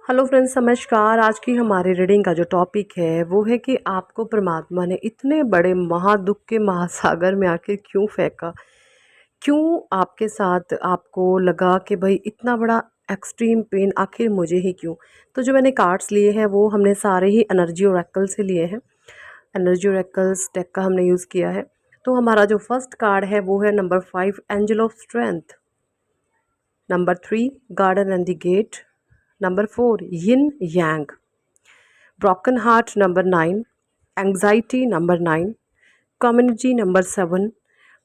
Hello friends, नमस्कार। आज की हमारी रीडिंग का जो टॉपिक है वो है कि आपको परमात्मा ने इतने बड़े महादुख के महासागर में आखिर क्यों फेंका। क्यों आपके साथ आपको लगा कि भाई इतना बड़ा एक्सट्रीम पेन आखिर मुझे ही क्यों। तो जो मैंने कार्ड्स लिए हैं वो हमने सारे ही एनर्जी ओरेकल से लिए हैं। एनर्जी ओरेकल्स डेक का हमने यूज़ किया है। तो हमारा जो फर्स्ट कार्ड है वो है number 5, angel of strength. Number 3, garden and the gate. Number 4, yin yang. Broken heart number 9, anxiety number 9, community number 7,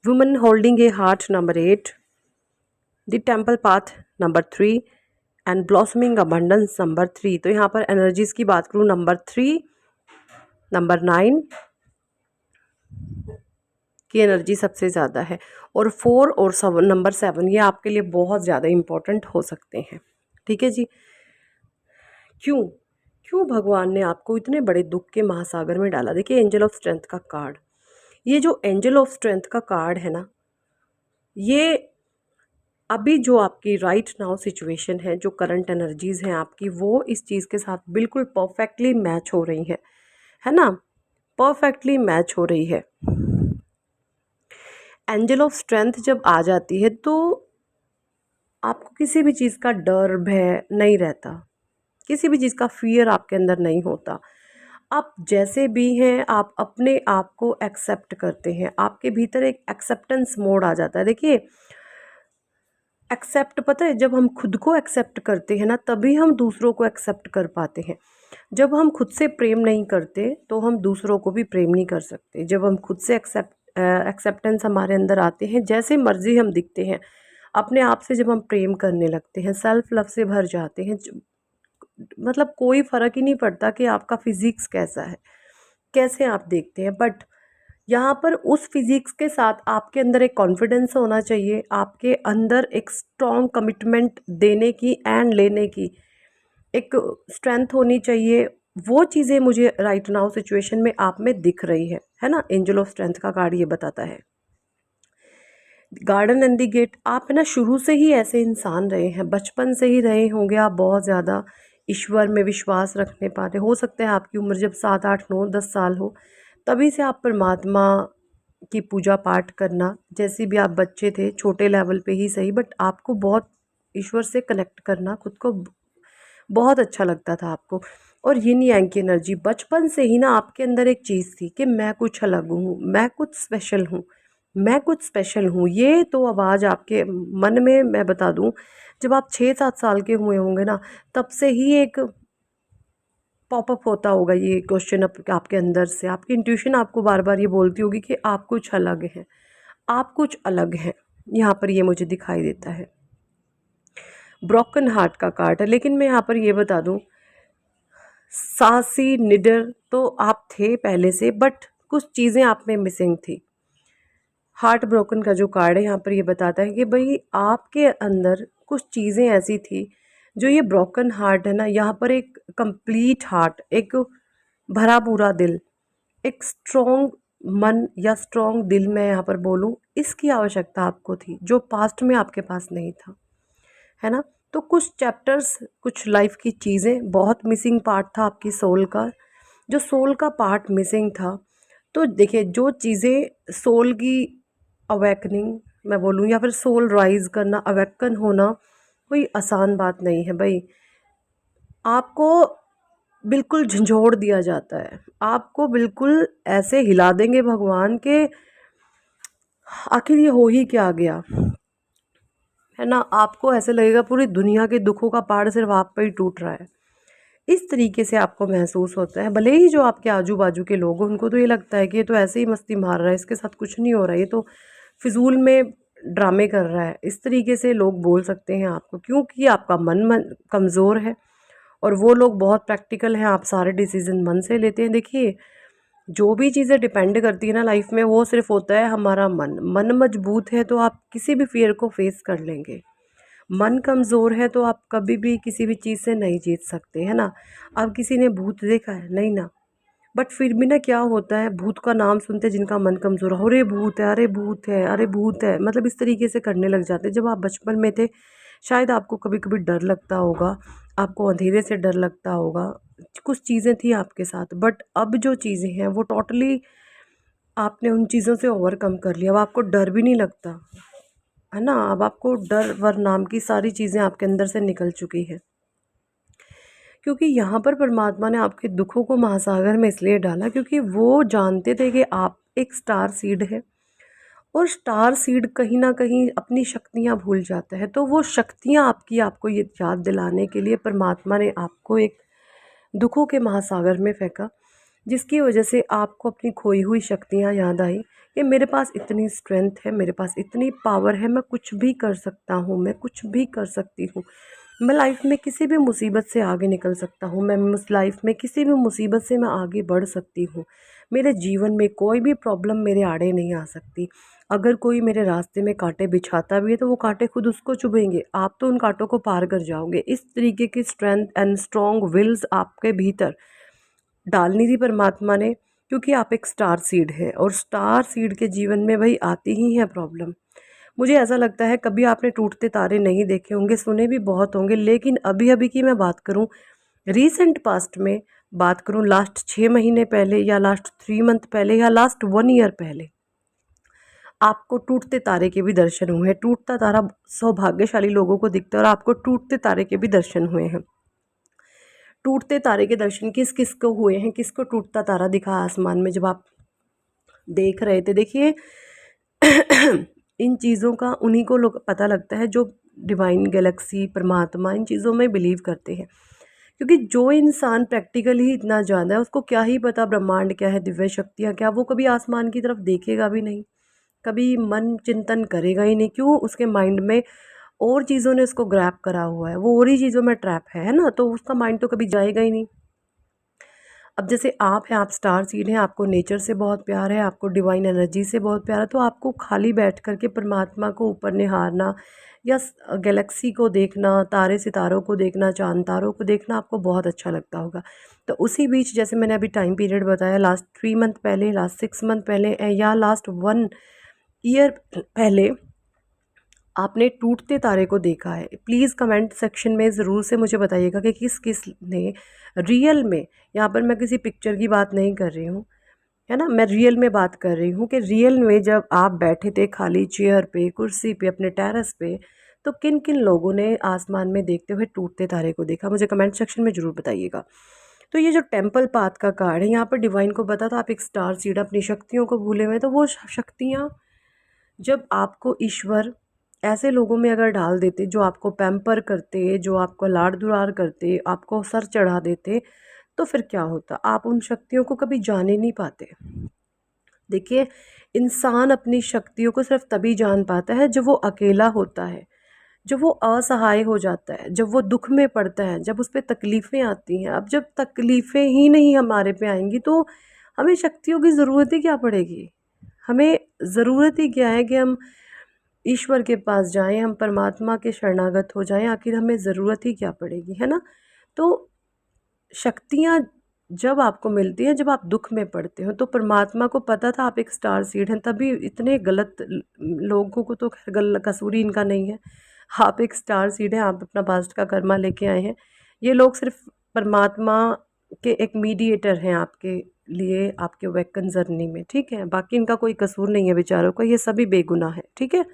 women holding a heart number 8, the temple path number 3 and blossoming abundance number 3। तो यहाँ पर energies की बात करूँ, number 3, number 9 की energy सबसे ज़्यादा है और 4 और 7 नंबर 7 ये आपके लिए बहुत ज़्यादा इम्पोर्टेंट हो सकते हैं। ठीक है जी। क्यों क्यों भगवान ने आपको इतने बड़े दुख के महासागर में डाला। देखिए, एंजल ऑफ स्ट्रेंथ का कार्ड, ये जो एंजल ऑफ स्ट्रेंथ का कार्ड है ना, ये अभी जो आपकी राइट नाउ सिचुएशन है, जो करंट एनर्जीज हैं आपकी, वो इस चीज़ के साथ बिल्कुल परफेक्टली मैच हो रही है ना, परफेक्टली मैच हो रही है। एंजल ऑफ स्ट्रेंथ जब आ जाती है तो आपको किसी भी चीज़ का डर भय नहीं रहता, किसी भी चीज़ का फियर आपके अंदर नहीं होता। आप जैसे भी हैं, आप अपने आप को एक्सेप्ट करते हैं, आपके भीतर एक एक्सेप्टेंस मोड आ जाता है। देखिए, एक्सेप्ट, पता है, जब हम खुद को एक्सेप्ट करते हैं ना, तभी हम दूसरों को एक्सेप्ट कर पाते हैं। जब हम खुद से प्रेम नहीं करते तो हम दूसरों को भी प्रेम नहीं कर सकते। जब हम खुद से एक्सेप्टेंस हमारे अंदर आते हैं, जैसे मर्जी हम दिखते हैं, अपने आप से जब हम प्रेम करने लगते हैं, सेल्फ लव से भर जाते हैं, मतलब कोई फ़र्क ही नहीं पड़ता कि आपका फिजिक्स कैसा है, कैसे आप देखते हैं। बट यहाँ पर उस फिजिक्स के साथ आपके अंदर एक कॉन्फिडेंस होना चाहिए, आपके अंदर एक स्ट्रॉन्ग कमिटमेंट देने की एंड लेने की एक स्ट्रेंथ होनी चाहिए। वो चीज़ें मुझे राइट नाउ सिचुएशन में आप में दिख रही है ना। एंजल ऑफ स्ट्रेंथ का कार्ड ये बताता है। गार्डन एंड द गेट, आप है ना शुरू से ही ऐसे इंसान रहे हैं, बचपन से ही रहे होंगे आप बहुत ज़्यादा ईश्वर में विश्वास रखने पाते। हो सकता है आपकी उम्र जब 7, 8, 9, 10 साल हो, तभी से आप परमात्मा की पूजा पाठ करना, जैसे भी आप बच्चे थे छोटे लेवल पे ही सही, बट आपको बहुत ईश्वर से कनेक्ट करना खुद को बहुत अच्छा लगता था आपको। और यिन यांग की एनर्जी बचपन से ही ना आपके अंदर एक चीज़ थी कि मैं कुछ अलग हूँ, मैं कुछ स्पेशल हूँ, मैं कुछ स्पेशल हूँ। ये तो आवाज़ आपके मन में, मैं बता दूँ, जब आप 6-7 साल के हुए होंगे ना, तब से ही एक पॉपअप होता होगा ये क्वेश्चन आपके अंदर से। आपकी इंट्यूशन आपको बार बार ये बोलती होगी कि आप कुछ अलग हैं, आप कुछ अलग हैं। यहाँ पर ये मुझे दिखाई देता है। ब्रोकन हार्ट का कार्ड है, लेकिन मैं यहाँ पर ये बता दूँ, साहसी निडर तो आप थे पहले से, बट कुछ चीज़ें आप में मिसिंग थी। हार्ट ब्रोकन का जो कार्ड है यहाँ पर ये बताता है कि भाई आपके अंदर कुछ चीज़ें ऐसी थी, जो ये ब्रोकन हार्ट है ना, यहाँ पर एक कंप्लीट हार्ट, एक भरा पूरा दिल, एक स्ट्रॉन्ग मन या स्ट्रॉन्ग दिल, मैं यहाँ पर बोलूँ, इसकी आवश्यकता आपको थी, जो पास्ट में आपके पास नहीं था, है ना। तो कुछ चैप्टर्स, कुछ लाइफ की चीज़ें, बहुत मिसिंग पार्ट था आपकी सोल का, जो सोल का पार्ट मिसिंग था। तो देखिए, जो चीज़ें सोल की अवेकनिंग मैं बोलूँ, या फिर सोल राइज करना, अवेकन होना, कोई आसान बात नहीं है भाई। आपको बिल्कुल झंझोड़ दिया जाता है, आपको बिल्कुल ऐसे हिला देंगे भगवान के आखिर ये हो ही क्या गया, है ना। आपको ऐसे लगेगा पूरी दुनिया के दुखों का पहाड़ सिर्फ आप पर ही टूट रहा है। इस तरीके से आपको महसूस होता है। भले ही जो आपके आजू बाजू के लोग हैं, उनको तो ये लगता है कि ये तो ऐसे ही मस्ती मार रहा है, इसके साथ कुछ नहीं हो रहा है, ये तो फिजूल में ड्रामे कर रहा है, इस तरीके से लोग बोल सकते हैं आपको, क्योंकि आपका मन कमज़ोर है और वो लोग बहुत प्रैक्टिकल हैं। आप सारे डिसीजन मन से लेते हैं। देखिए, जो भी चीज़ें डिपेंड करती है ना लाइफ में, वो सिर्फ होता है हमारा मन। मन मजबूत है तो आप किसी भी फियर को फेस कर लेंगे। मन कमज़ोर है तो आप कभी भी किसी भी चीज़ से नहीं जीत सकते, है ना। अब किसी ने भूत देखा है? नहीं ना। बट फिर भी ना, क्या होता है, भूत का नाम सुनते जिनका मन कमज़ोर है, अरे भूत है, अरे भूत है, अरे भूत है, मतलब इस तरीके से करने लग जाते हैं। जब आप बचपन में थे, शायद आपको कभी कभी डर लगता होगा, आपको अंधेरे से डर लगता होगा, कुछ चीज़ें थी आपके साथ, बट अब जो चीज़ें हैं वो टोटली आपने उन चीज़ों से ओवरकम कर लिया। अब आपको डर भी नहीं लगता, है ना। अब आपको डर वर नाम की सारी चीज़ें आपके अंदर से निकल चुकी है, क्योंकि यहाँ पर परमात्मा ने आपके दुखों को महासागर में इसलिए डाला क्योंकि वो जानते थे कि आप एक स्टार सीड है, और स्टार सीड कहीं ना कहीं अपनी शक्तियाँ भूल जाता है। तो वो शक्तियाँ आपकी, आपको ये याद दिलाने के लिए परमात्मा ने आपको एक दुखों के महासागर में फेंका, जिसकी वजह से आपको अपनी खोई हुई शक्तियाँ याद आई कि मेरे पास इतनी स्ट्रेंथ है, मेरे पास इतनी पावर है, मैं कुछ भी कर सकता हूँ, मैं कुछ भी कर सकती हूँ। मैं लाइफ में किसी भी मुसीबत से आगे निकल सकता हूँ, मैं उस लाइफ में किसी भी मुसीबत से मैं आगे बढ़ सकती हूँ। मेरे जीवन में कोई भी प्रॉब्लम मेरे आड़े नहीं आ सकती। अगर कोई मेरे रास्ते में कांटे बिछाता भी है तो वो कांटे खुद उसको चुभेंगे, आप तो उन कांटों को पार कर जाओगे। इस तरीके की स्ट्रेंथ एंड स्ट्रॉन्ग विल्स आपके भीतर डालनी थी परमात्मा ने, क्योंकि आप एक स्टार सीड है, और स्टार सीड के जीवन में भाई आती ही है प्रॉब्लम। मुझे ऐसा लगता है कभी आपने टूटते तारे नहीं देखे होंगे, सुने भी बहुत होंगे, लेकिन अभी अभी की मैं बात करूं, रीसेंट पास्ट में बात करूं, लास्ट 6 महीने पहले या लास्ट 3 मंथ पहले या लास्ट 1 ईयर पहले, आपको टूटते तारे के भी दर्शन हुए हैं। टूटता तारा सौभाग्यशाली लोगों को दिखता है, और आपको टूटते तारे के भी दर्शन हुए हैं। टूटते तारे के दर्शन किस किस को हुए हैं, किसको टूटता तारा दिखा आसमान में जब आप देख रहे थे? देखिए इन चीज़ों का उन्हीं को लोग पता लगता है जो डिवाइन गैलेक्सी परमात्मा इन चीज़ों में बिलीव करते हैं, क्योंकि जो इंसान प्रैक्टिकली ही इतना ज़्यादा है उसको क्या ही पता ब्रह्मांड क्या है, दिव्य शक्तियाँ क्या, वो कभी आसमान की तरफ देखेगा भी नहीं, कभी मन चिंतन करेगा ही नहीं। क्यों? उसके माइंड में और चीज़ों ने उसको ग्रैब करा हुआ है, वो और ही चीज़ों में ट्रैप है ना, तो उसका माइंड तो कभी जाएगा ही नहीं। अब जैसे आप हैं, आप स्टार सीड हैं, आपको नेचर से बहुत प्यार है, आपको डिवाइन एनर्जी से बहुत प्यार है, तो आपको खाली बैठ कर के परमात्मा को ऊपर निहारना या गैलेक्सी को देखना, तारे सितारों को देखना, चांद तारों को देखना आपको बहुत अच्छा लगता होगा। तो उसी बीच जैसे मैंने अभी टाइम पीरियड बताया, लास्ट 3 मंथ पहले, लास्ट 6 मंथ पहले, या लास्ट 1 ईयर पहले आपने टूटते तारे को देखा है? प्लीज़ कमेंट सेक्शन में ज़रूर से मुझे बताइएगा कि किस किस ने रियल में, यहाँ पर मैं किसी पिक्चर की बात नहीं कर रही हूँ, है ना, मैं रियल में बात कर रही हूँ कि रियल में जब आप बैठे थे खाली चेयर पे, कुर्सी पे, अपने टेरेस पे, तो किन किन लोगों ने आसमान में देखते हुए टूटते तारे को देखा? मुझे कमेंट सेक्शन में ज़रूर बताइएगा। तो ये जो टेम्पल पाथ का कार्ड है, यहाँ पर डिवाइन को पता था आप एक स्टार सीड अपनी शक्तियों को भूले हुए, तो वो शक्तियाँ जब आपको ईश्वर ऐसे लोगों में अगर डाल देते जो आपको पैम्पर करते, जो आपको लाड़ दुलार करते, आपको सर चढ़ा देते, तो फिर क्या होता? आप उन शक्तियों को कभी जान ही नहीं पाते। देखिए, इंसान अपनी शक्तियों को सिर्फ तभी जान पाता है जब वो अकेला होता है, जब वो असहाय हो जाता है, जब वो दुख में पड़ता है, जब उस पे तकलीफ़ें आती हैं। अब जब तकलीफ़ें ही नहीं हमारे पे आएंगी तो हमें शक्तियों की ज़रूरत ही क्या पड़ेगी? हमें ज़रूरत ही क्या है कि हम ईश्वर के पास जाएं, हम परमात्मा के शरणागत हो जाएं, आखिर हमें ज़रूरत ही क्या पड़ेगी, है ना। तो शक्तियाँ जब आपको मिलती हैं जब आप दुख में पड़ते हो, तो परमात्मा को पता था आप एक स्टार सीड हैं, तभी इतने गलत लोगों को तो खैर कसूर ही इनका नहीं है। आप एक स्टार सीड हैं, आप अपना पास्ट का कर्मा लेके आए हैं। ये लोग सिर्फ परमात्मा के एक मीडिएटर हैं आपके लिए, आपके वेकन जर्नी में, ठीक है। बाकी इनका कोई कसूर नहीं है बेचारों का, ये सभी बेगुनाह है, ठीक है।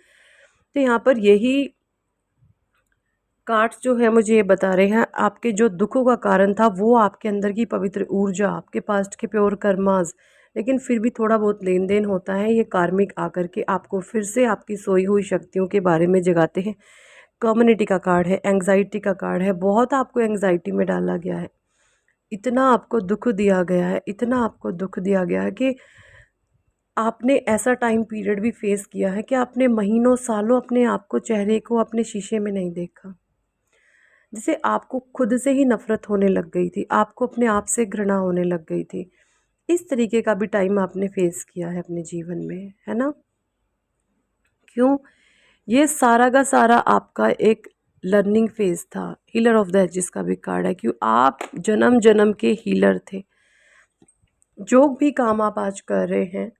तो यहाँ पर यही कार्ड्स जो है मुझे ये बता रहे हैं आपके जो दुखों का कारण था वो आपके अंदर की पवित्र ऊर्जा, आपके पास्ट के प्योर कर्मास, लेकिन फिर भी थोड़ा बहुत लेन देन होता है, ये कार्मिक आकर के आपको फिर से आपकी सोई हुई शक्तियों के बारे में जगाते हैं। कम्युनिटी का कार्ड है, एंग्जाइटी का कार्ड है, बहुत आपको एंग्जाइटी में डाला गया है, इतना आपको दुख दिया गया है, इतना आपको दुख दिया गया है कि आपने ऐसा टाइम पीरियड भी फेस किया है कि आपने महीनों सालों अपने आप को, चेहरे को अपने शीशे में नहीं देखा, जिसे आपको खुद से ही नफ़रत होने लग गई थी, आपको अपने आप से घृणा होने लग गई थी। इस तरीके का भी टाइम आपने फेस किया है अपने जीवन में, है ना। क्यों? ये सारा का सारा आपका एक लर्निंग फेज़ था। हीलर ऑफ द एजेस का भी कार्ड है, क्यों आप जन्म जन्म के हीलर थे। जो भी काम आप आज कर रहे हैं,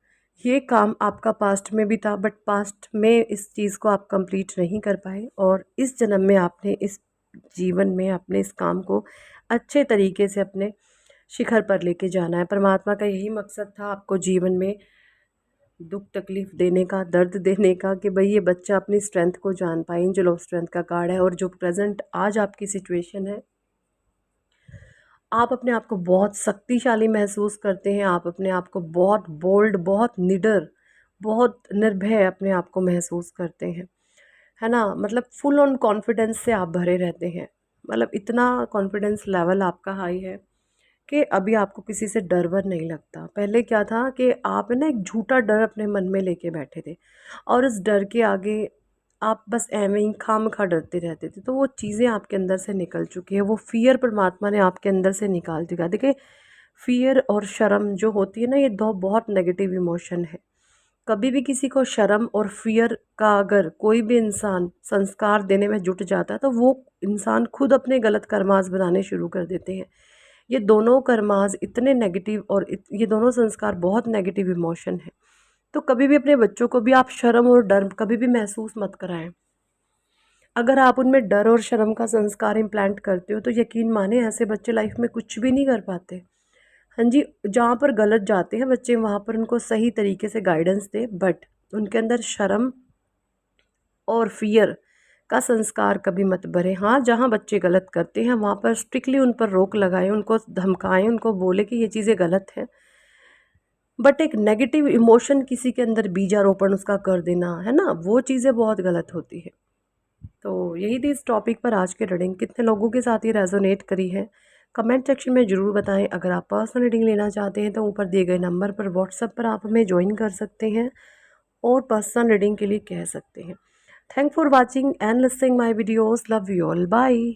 ये काम आपका पास्ट में भी था, बट पास्ट में इस चीज़ को आप कंप्लीट नहीं कर पाए, और इस जन्म में आपने इस जीवन में अपने इस काम को अच्छे तरीके से अपने शिखर पर लेके जाना है। परमात्मा का यही मकसद था आपको जीवन में दुख तकलीफ़ देने का, दर्द देने का, कि भाई ये बच्चा अपनी स्ट्रेंथ को जान पाए। एंजल ऑफ स्ट्रेंथ का कार्ड है। और जो प्रेजेंट आज आपकी सिचुएशन है, आप अपने आप को बहुत शक्तिशाली महसूस करते हैं, आप अपने आप को बहुत बोल्ड, बहुत निडर, बहुत निर्भय अपने आप को महसूस करते हैं, है ना? मतलब फुल ऑन कॉन्फिडेंस से आप भरे रहते हैं। मतलब इतना कॉन्फिडेंस लेवल आपका हाई है कि अभी आपको किसी से डर वर नहीं लगता। पहले क्या था कि आप ना एक झूठा डर अपने मन में लेके बैठे थे, और उस डर के आगे आप बस ऐवें ही खामखा डरते रहते थे। तो वो चीज़ें आपके अंदर से निकल चुकी है, वो फ़ियर परमात्मा ने आपके अंदर से निकाल दिया। देखिए, फ़ियर और शर्म जो होती है ना, ये दो बहुत नेगेटिव इमोशन है। कभी भी किसी को शर्म और फ़ियर का अगर कोई भी इंसान संस्कार देने में जुट जाता है, तो वो इंसान खुद अपने गलत कर्मास बनाने शुरू कर देते हैं। ये दोनों कर्मास इतने नेगेटिव और ये दोनों संस्कार बहुत नेगेटिव इमोशन है। तो कभी भी अपने बच्चों को भी आप शर्म और डर कभी भी महसूस मत कराएं। अगर आप उनमें डर और शर्म का संस्कार इम्प्लांट करते हो, तो यकीन माने ऐसे बच्चे लाइफ में कुछ भी नहीं कर पाते। हाँ जी, जहाँ पर गलत जाते हैं बच्चे, वहाँ पर उनको सही तरीके से गाइडेंस दें, बट उनके अंदर शर्म और फ़ियर का संस्कार कभी मत भरें। हाँ, जहाँ बच्चे गलत करते हैं वहाँ पर स्ट्रिक्टली उन पर रोक लगाएं, उनको धमकाएं, उनको बोले कि ये चीज़ें गलत हैं। बट एक नेगेटिव इमोशन किसी के अंदर बीजारोपण उसका कर देना, है ना, वो चीज़ें बहुत गलत होती है। तो यही थी इस टॉपिक पर आज की रीडिंग। कितने लोगों के साथ ये रेजोनेट करी है, कमेंट सेक्शन में ज़रूर बताएं। अगर आप पर्सनल रीडिंग लेना चाहते हैं तो ऊपर दिए गए नंबर पर व्हाट्सएप पर आप हमें ज्वाइन कर सकते हैं और पर्सनल रीडिंग के लिए कह सकते हैं। Thank for watching and listening my videos. Love you all, bye.